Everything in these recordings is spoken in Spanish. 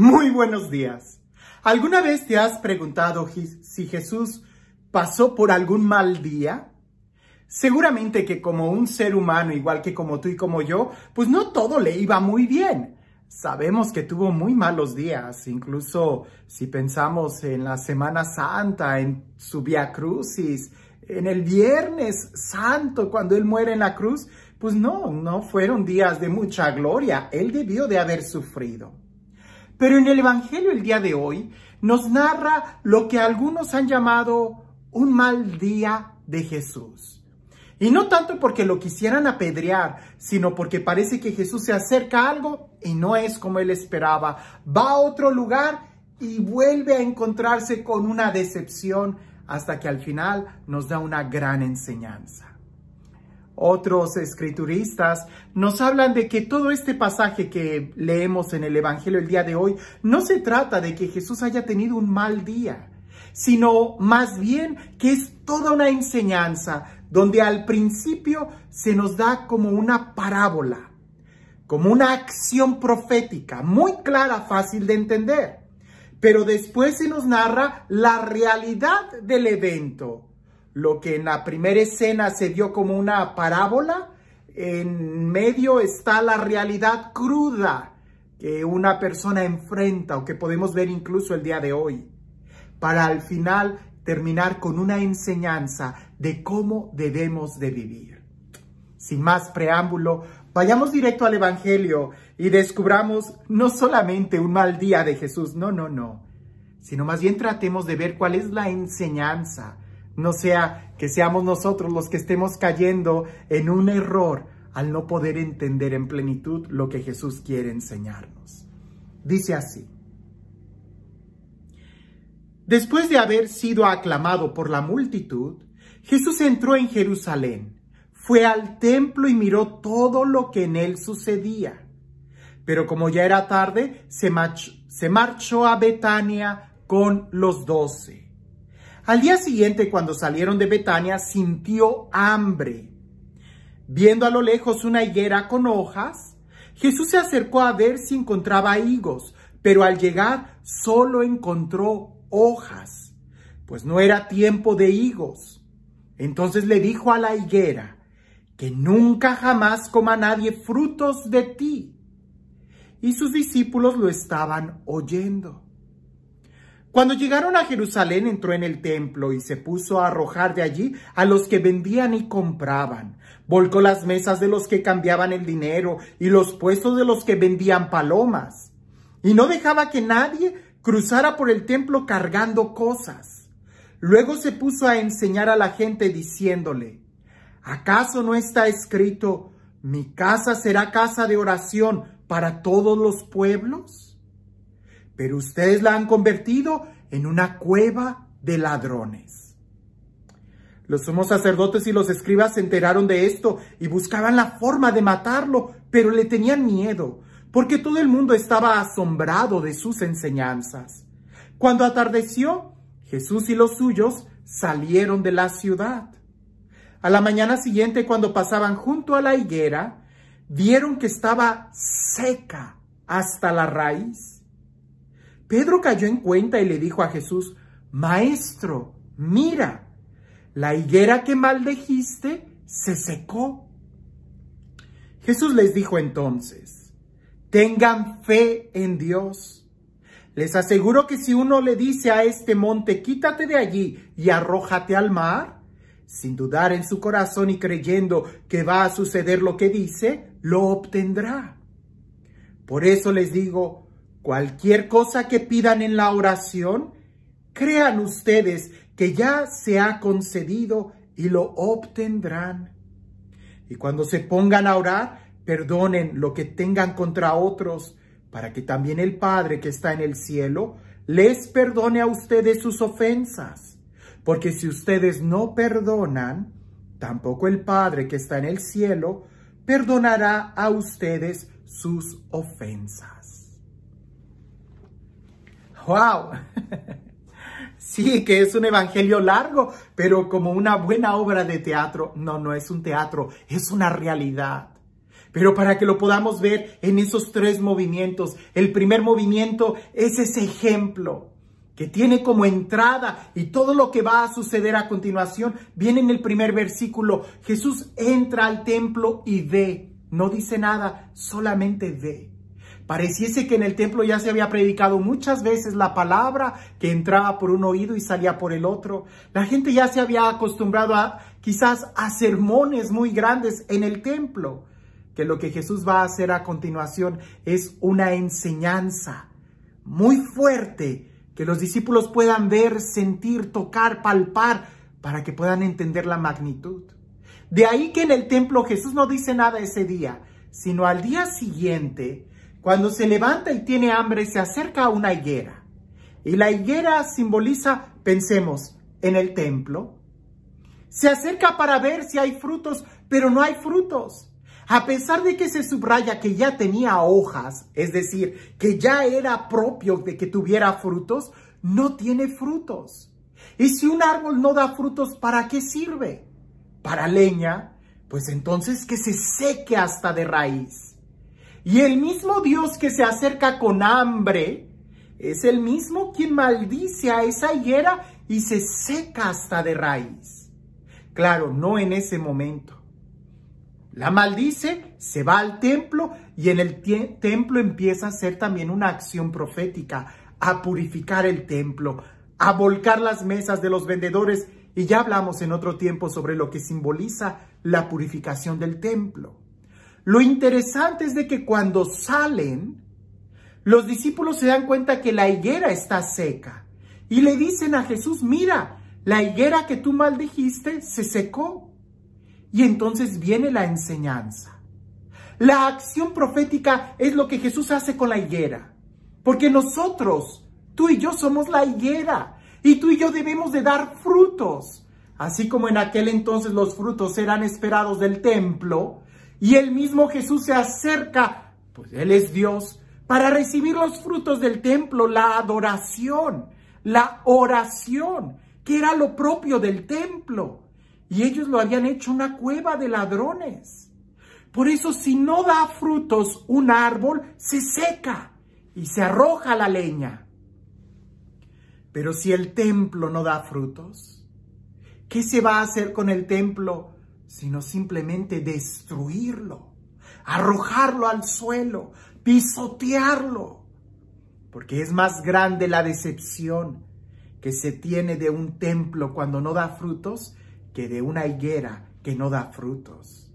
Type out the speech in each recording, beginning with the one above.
Muy buenos días. ¿Alguna vez te has preguntado si Jesús pasó por algún mal día? Seguramente que como un ser humano, igual que como tú y como yo, pues no todo le iba muy bien. Sabemos que tuvo muy malos días, incluso si pensamos en la Semana Santa, en su Vía Crucis, en el Viernes Santo, cuando Él muere en la cruz, pues no fueron días de mucha gloria. Él debió de haber sufrido. Pero en el Evangelio el día de hoy nos narra lo que algunos han llamado un mal día de Jesús. Y no tanto porque lo quisieran apedrear, sino porque parece que Jesús se acerca a algo y no es como él esperaba. Va a otro lugar y vuelve a encontrarse con una decepción hasta que al final nos da una gran enseñanza. Otros escrituristas nos hablan de que todo este pasaje que leemos en el Evangelio el día de hoy no se trata de que Jesús haya tenido un mal día, sino más bien que es toda una enseñanza donde al principio se nos da como una parábola, como una acción profética muy clara, fácil de entender, pero después se nos narra la realidad del evento. Lo que en la primera escena se vio como una parábola, en medio está la realidad cruda que una persona enfrenta o que podemos ver incluso el día de hoy, para al final terminar con una enseñanza de cómo debemos de vivir. Sin más preámbulo, vayamos directo al Evangelio y descubramos no solamente un mal día de Jesús, no, sino más bien tratemos de ver cuál es la enseñanza. No sea que seamos nosotros los que estemos cayendo en un error al no poder entender en plenitud lo que Jesús quiere enseñarnos. Dice así: después de haber sido aclamado por la multitud, Jesús entró en Jerusalén, fue al templo y miró todo lo que en él sucedía. Pero como ya era tarde, se marchó a Betania con los 12. Al día siguiente, cuando salieron de Betania, sintió hambre. Viendo a lo lejos una higuera con hojas, Jesús se acercó a ver si encontraba higos, pero al llegar solo encontró hojas, pues no era tiempo de higos. Entonces le dijo a la higuera: que nunca jamás coma nadie frutos de ti. Y sus discípulos lo estaban oyendo. Cuando llegaron a Jerusalén, entró en el templo y se puso a arrojar de allí a los que vendían y compraban. Volcó las mesas de los que cambiaban el dinero y los puestos de los que vendían palomas. Y no dejaba que nadie cruzara por el templo cargando cosas. Luego se puso a enseñar a la gente diciéndole: ¿acaso no está escrito: mi casa será casa de oración para todos los pueblos? Pero ustedes la han convertido en una cueva de ladrones. Los sumos sacerdotes y los escribas se enteraron de esto y buscaban la forma de matarlo, pero le tenían miedo, porque todo el mundo estaba asombrado de sus enseñanzas. Cuando atardeció, Jesús y los suyos salieron de la ciudad. A la mañana siguiente, cuando pasaban junto a la higuera, vieron que estaba seca hasta la raíz. Pedro cayó en cuenta y le dijo a Jesús: Maestro, mira, la higuera que maldijiste se secó. Jesús les dijo entonces: tengan fe en Dios. Les aseguro que si uno le dice a este monte: quítate de allí y arrójate al mar, sin dudar en su corazón y creyendo que va a suceder lo que dice, lo obtendrá. Por eso les digo, cualquier cosa que pidan en la oración, crean ustedes que ya se ha concedido y lo obtendrán. Y cuando se pongan a orar, perdonen lo que tengan contra otros, para que también el Padre que está en el cielo les perdone a ustedes sus ofensas. Porque si ustedes no perdonan, tampoco el Padre que está en el cielo perdonará a ustedes sus ofensas. ¡Wow! Sí, que es un evangelio largo, pero como una buena obra de teatro. No es un teatro, es una realidad. Pero para que lo podamos ver en esos tres movimientos, el primer movimiento es ese ejemplo que tiene como entrada y todo lo que va a suceder a continuación viene en el primer versículo. Jesús entra al templo y ve, no dice nada, solamente ve. Pareciese que en el templo ya se había predicado muchas veces la palabra que entraba por un oído y salía por el otro. La gente ya se había acostumbrado quizás a sermones muy grandes en el templo, que lo que Jesús va a hacer a continuación es una enseñanza muy fuerte que los discípulos puedan ver, sentir, tocar, palpar, para que puedan entender la magnitud. De ahí que en el templo Jesús no dice nada ese día, sino al día siguiente, cuando se levanta y tiene hambre, se acerca a una higuera. Y la higuera simboliza, pensemos, en el templo. Se acerca para ver si hay frutos, pero no hay frutos. A pesar de que se subraya que ya tenía hojas, es decir, que ya era propio de que tuviera frutos, no tiene frutos. Y si un árbol no da frutos, ¿para qué sirve? ¿Para leña? Pues entonces que se seque hasta de raíz. Y el mismo Dios que se acerca con hambre, es el mismo quien maldice a esa higuera y se seca hasta de raíz. Claro, no en ese momento. La maldice, se va al templo y en el templo empieza a hacer también una acción profética, a purificar el templo, a volcar las mesas de los vendedores. Y ya hablamos en otro tiempo sobre lo que simboliza la purificación del templo. Lo interesante es de que cuando salen, los discípulos se dan cuenta que la higuera está seca. Y le dicen a Jesús, mira, la higuera que tú maldijiste se secó. Y entonces viene la enseñanza. La acción profética es lo que Jesús hace con la higuera. Porque nosotros, tú y yo somos la higuera. Y tú y yo debemos de dar frutos. Así como en aquel entonces los frutos eran esperados del templo. Y el mismo Jesús se acerca, pues Él es Dios, para recibir los frutos del templo, la adoración, la oración, que era lo propio del templo. Y ellos lo habían hecho una cueva de ladrones. Por eso, si no da frutos un árbol, se seca y se arroja la leña. Pero si el templo no da frutos, ¿qué se va a hacer con el templo? Sino simplemente destruirlo, arrojarlo al suelo, pisotearlo. Porque es más grande la decepción que se tiene de un templo cuando no da frutos que de una higuera que no da frutos.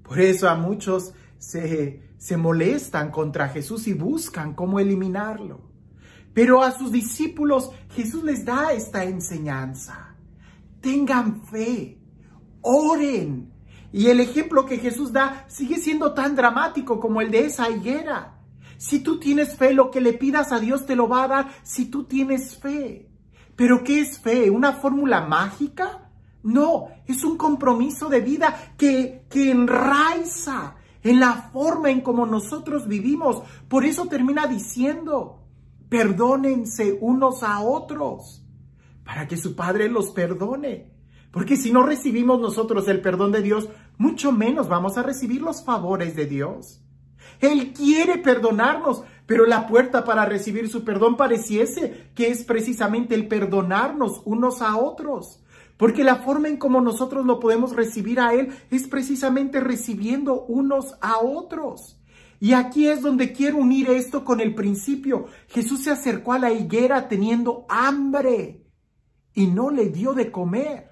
Por eso a muchos se molestan contra Jesús y buscan cómo eliminarlo. Pero a sus discípulos Jesús les da esta enseñanza. Tengan fe, oren. Y el ejemplo que Jesús da sigue siendo tan dramático como el de esa higuera. Si tú tienes fe, lo que le pidas a Dios te lo va a dar si tú tienes fe. ¿Pero qué es fe? ¿Una fórmula mágica? No, es un compromiso de vida que enraiza en la forma en como nosotros vivimos. Por eso termina diciendo, perdónense unos a otros, para que su Padre los perdone. Porque si no recibimos nosotros el perdón de Dios, mucho menos vamos a recibir los favores de Dios. Él quiere perdonarnos, pero la puerta para recibir su perdón pareciese que es precisamente el perdonarnos unos a otros. Porque la forma en como nosotros lo podemos recibir a Él es precisamente recibiendo unos a otros. Y aquí es donde quiero unir esto con el principio. Jesús se acercó a la higuera teniendo hambre y no le dio de comer.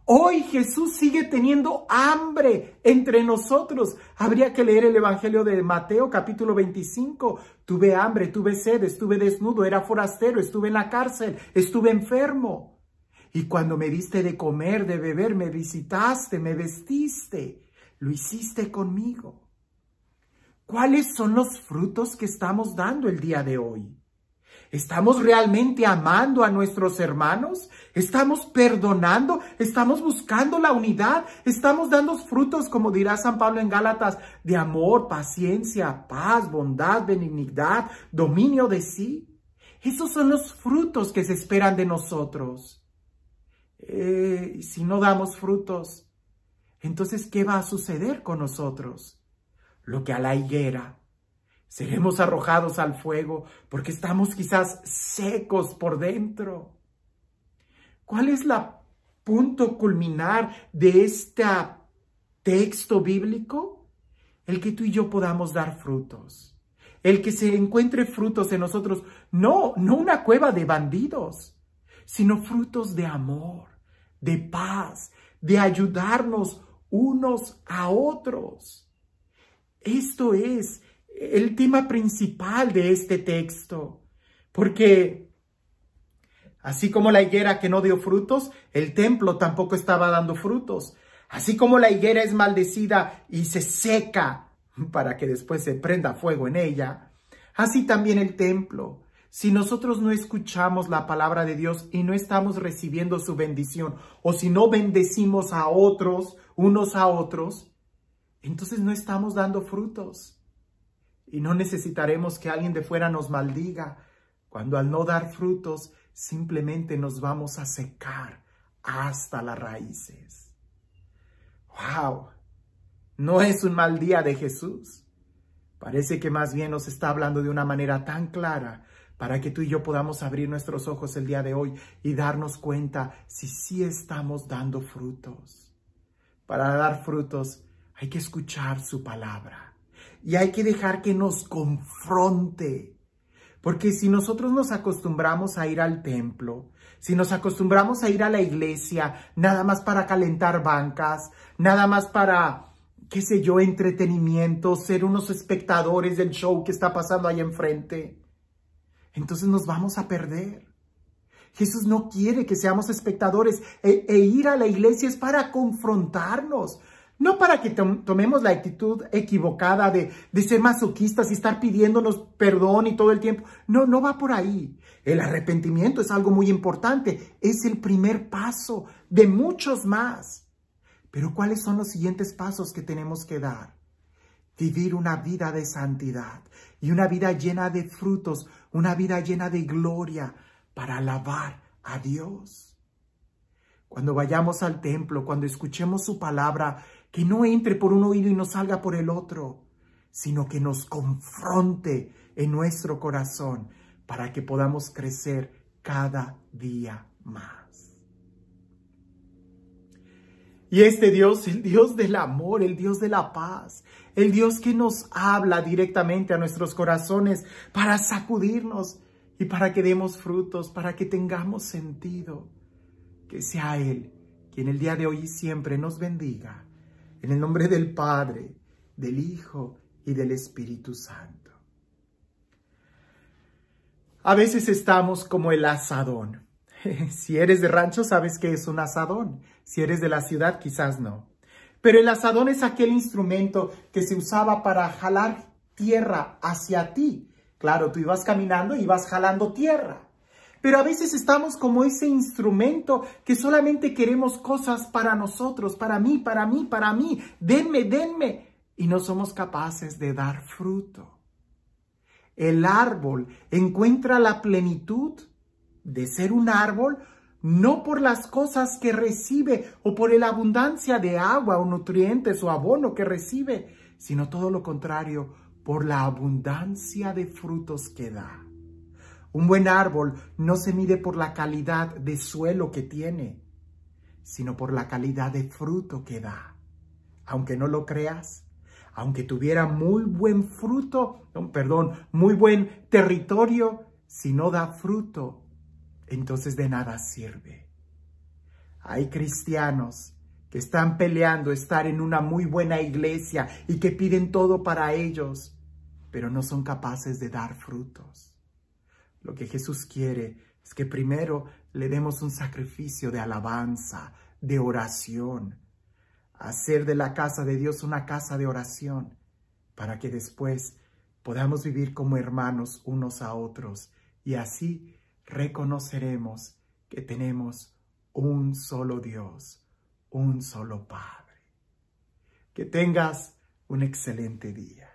Hoy Jesús sigue teniendo hambre entre nosotros. Habría que leer el Evangelio de Mateo, capítulo 25. Tuve hambre, tuve sed, estuve desnudo, era forastero, estuve en la cárcel, estuve enfermo. Y cuando me diste de comer, de beber, me visitaste, me vestiste, lo hiciste conmigo. ¿Cuáles son los frutos que estamos dando el día de hoy? ¿Estamos realmente amando a nuestros hermanos? ¿Estamos perdonando? ¿Estamos buscando la unidad? ¿Estamos dando frutos, como dirá San Pablo en Gálatas, de amor, paciencia, paz, bondad, benignidad, dominio de sí? Esos son los frutos que se esperan de nosotros. Si no damos frutos, entonces, ¿qué va a suceder con nosotros? lo que a la higuera. Seremos arrojados al fuego porque estamos quizás secos por dentro. ¿Cuál es el punto culminar de este texto bíblico? El que tú y yo podamos dar frutos. El que se encuentre frutos en nosotros. No una cueva de bandidos, sino frutos de amor, de paz, de ayudarnos unos a otros. Esto es el tema principal de este texto, porque así como la higuera que no dio frutos, el templo tampoco estaba dando frutos. Así como la higuera es maldecida y se seca para que después se prenda fuego en ella, así también el templo. Si nosotros no escuchamos la palabra de Dios y no estamos recibiendo su bendición, o si no bendecimos a otros, unos a otros, entonces no estamos dando frutos. Y no necesitaremos que alguien de fuera nos maldiga, cuando al no dar frutos simplemente nos vamos a secar hasta las raíces. ¡Wow! No es un mal día de Jesús. Parece que más bien nos está hablando de una manera tan clara para que tú y yo podamos abrir nuestros ojos el día de hoy y darnos cuenta si sí estamos dando frutos. Para dar frutos hay que escuchar su palabra. Y hay que dejar que nos confronte. Porque si nosotros nos acostumbramos a ir al templo, si nos acostumbramos a ir a la iglesia, nada más para calentar bancas, nada más para, qué sé yo, entretenimiento, ser unos espectadores del show que está pasando ahí enfrente, entonces nos vamos a perder. Jesús no quiere que seamos espectadores e ir a la iglesia es para confrontarnos. No para que tomemos la actitud equivocada de ser masoquistas y estar pidiéndonos perdón y todo el tiempo. No va por ahí. El arrepentimiento es algo muy importante. Es el primer paso de muchos más. Pero ¿cuáles son los siguientes pasos que tenemos que dar? Vivir una vida de santidad y una vida llena de frutos, una vida llena de gloria para alabar a Dios. Cuando vayamos al templo, cuando escuchemos su palabra, que no entre por un oído y no salga por el otro, sino que nos confronte en nuestro corazón para que podamos crecer cada día más. Y este Dios, el Dios del amor, el Dios de la paz, el Dios que nos habla directamente a nuestros corazones para sacudirnos y para que demos frutos, para que tengamos sentido, que sea Él quien el día de hoy y siempre nos bendiga. En el nombre del Padre, del Hijo y del Espíritu Santo. A veces estamos como el asadón. Si eres de rancho, sabes que es un asadón. Si eres de la ciudad, quizás no. Pero el asadón es aquel instrumento que se usaba para jalar tierra hacia ti. Claro, tú ibas caminando y ibas jalando tierra. Pero a veces estamos como ese instrumento que solamente queremos cosas para nosotros, para mí, denme, y no somos capaces de dar fruto. El árbol encuentra la plenitud de ser un árbol no por las cosas que recibe o por la abundancia de agua o nutrientes o abono que recibe, sino todo lo contrario, por la abundancia de frutos que da. Un buen árbol no se mide por la calidad de suelo que tiene, sino por la calidad de fruto que da. Aunque no lo creas, aunque tuviera muy buen muy buen territorio, si no da fruto, entonces de nada sirve. Hay cristianos que están peleando estar en una muy buena iglesia y que piden todo para ellos, pero no son capaces de dar frutos. Lo que Jesús quiere es que primero le demos un sacrificio de alabanza, de oración. Hacer de la casa de Dios una casa de oración para que después podamos vivir como hermanos unos a otros y así reconoceremos que tenemos un solo Dios, un solo Padre. Que tengas un excelente día.